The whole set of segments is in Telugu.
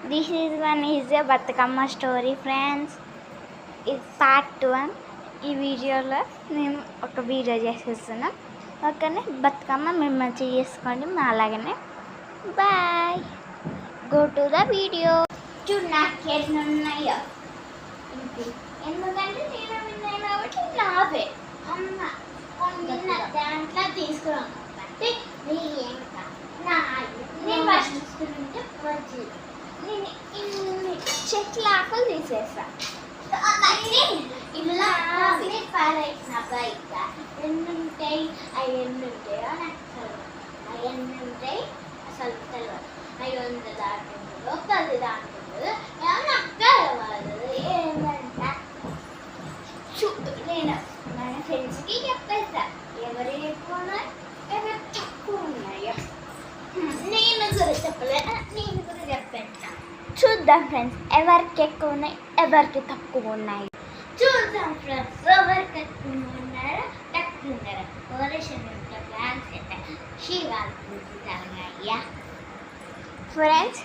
This is one is a Bathukamma story friends. ఇది పార్ట్ 1. ఈ వీడియోలో మేము ఒక వీడియో చేసేస్తున్నాం. ఓకేనే, బతుకమ్మ మేము మంచిగా చేసుకోండి మా అలాగనే. Boy, go to the video. చూడు నాకు ఎన్ని ఉన్నాయో, ఎందుకంటే నేను విన్నాను కాబట్టి నావే అమ్మ కొన్ని దాంట్లో తీసుకున్నాను కాబట్టి నేను ఫస్ట్ తీసుకుంటే మంచిది. నేను ఇన్ని చెట్ల ఆకులు తీసేస్తాను. ఇలా పారేసిన బయట ఎన్ని ఉంటాయి, అవి ఎన్ని ఉంటాయో నాకు తెలియదు. అవి ఎన్ని ఉంటాయి అసలు తెలియదు. 500 దాటుతుందో 10 దాటుతుందో నాకు తెలియదు. ఏంటంటే నేను మన ఫ్రెండ్స్కి చెప్పేస్తా ఎవరు ఎక్కువ ఉన్నాయి ఎవరు తక్కువ ఉన్నాయో. నేను కూడా చెప్పలే, నేను కూడా చెప్పేస్తా. చూద్దాం ఫ్రెండ్స్, ఎవరికి ఎక్కువ ఉన్నాయి ఎవరికి తక్కువ ఉన్నాయి చూద్దాం ఫ్రెండ్స్. ఎవరికి ఎక్కువ ఉన్నారో తక్కువ ఉన్నారో ఓరేషన్ ప్లాన్స్ అయితే శివాలయ్యా. ఫ్రెండ్స్,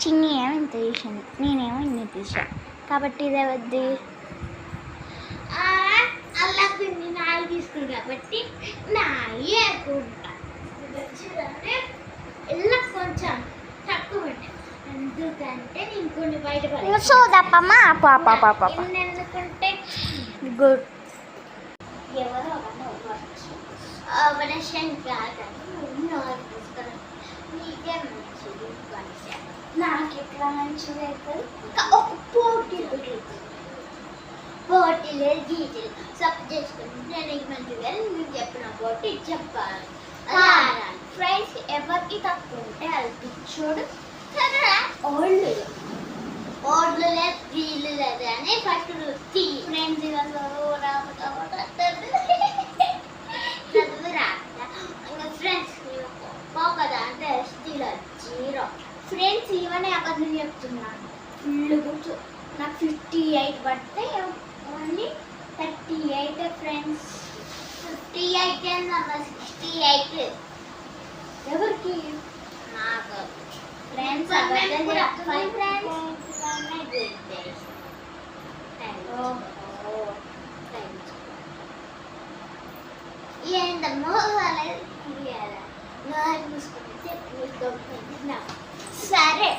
చిన్ని ఏమో ఇంత తీసాను, నేనేమో ఇన్ని తీసాను కాబట్టి ఇది వద్ది అలా కొన్ని నాలుగు తీసుకుని కాబట్టి నాలుగు ఎక్కువ ఉంటాను. చూడండి ఇలా కొంచెం తక్కువ ఉంటాయి, ఎందుకంటే నేను కొన్ని బయట ఎందుకంటే గుడ్ ఎవరో ఆపరేషన్ కాదని నీకే మంచిది. నాకు ఎట్లా మంచిది అవుతుంది, ఒక పోటీలు గీటీలు సబ్ చేసుకుని నేను మంచిగా మీకు చెప్పిన పోటీ చెప్పాలి. ఫ్రెండ్స్, ఎవరికి తక్కువ ఉంటే అది పిచ్చోడు ఓల్డ్ లేదు వీళ్ళు లేదు అని ఫస్ట్ ఫ్రెండ్స్ చదువు రాదా ఫ్రెండ్స్ పోకదా అంటే జీరో. ఫ్రెండ్స్, ఇవన్నీ అబద్ధం చెప్తున్నాను. ఫుల్ గుర్తు నాకు 58 పడితే ఓన్లీ 38 ఫ్రెండ్స్. 58 ఏందమ్మా 68 ఎవరికి నాకు ఫ్రెండ్స్ ఏంటమ్మో మూసుకుంటే సరే.